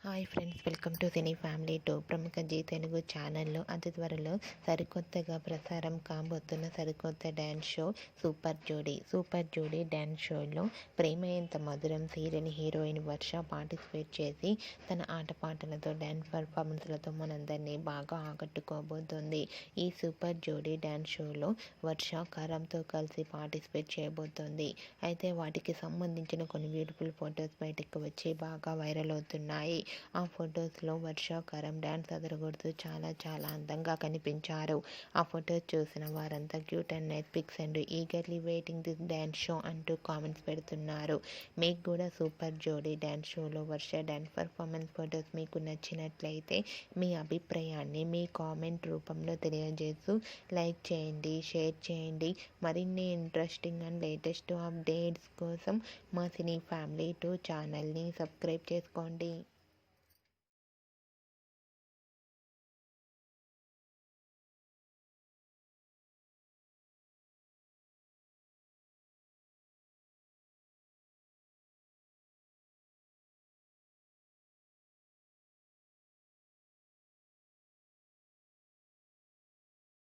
Hi friends, welcome to cine family two. ప్రముఖ G Telugu ఛానల్లో అతి త్వరలో సరికొత్తగా ప్రసారం కాబోతున్న సరికొత్త డ్యాన్స్ షో సూపర్ జోడీ డ్యాన్స్ షోలో ప్రేమ ఎంత మధురం సీరియల్ హీరోయిన్ వర్ష పార్టిసిపేట్ చేసి తన ఆటపాటలతో డ్యాన్స్ పర్ఫార్మెన్స్లతో మనందరినీ బాగా ఆకట్టుకోబోతోంది. ఈ సూపర్ జోడీ డ్యాన్స్ షోలో వర్ష కరంతో కలిసి పార్టిసిపేట్ చేయబోతోంది. అయితే వాటికి సంబంధించిన కొన్ని బ్యూటిఫుల్ ఫొటోస్ బయటకు వచ్చి బాగా వైరల్ అవుతున్నాయి. ఆ ఫొటోస్లో వర్ష కరం డ్యాన్స్ అదరగొడుతూ చాలా అందంగా కనిపించారు. ఆ ఫొటోస్ చూసిన వారంతా cute and nice pics and eagerly waiting this dance show అంటూ కామెంట్స్ పెడుతున్నారు. మీకు కూడా సూపర్ జోడీ డ్యాన్స్ షోలో వర్ష డ్యాన్స్ పర్ఫార్మెన్స్ ఫొటోస్ మీకు నచ్చినట్లయితే మీ అభిప్రాయాన్ని మీ కామెంట్ రూపంలో తెలియజేస్తూ లైక్ చేయండి, షేర్ చేయండి. మరిన్ని ఇంట్రెస్టింగ్ అండ్ లేటెస్ట్ అప్డేట్స్ కోసం మా సినీ ఫ్యామిలీ టూ ఛానల్ని సబ్స్క్రైబ్ చేసుకోండి.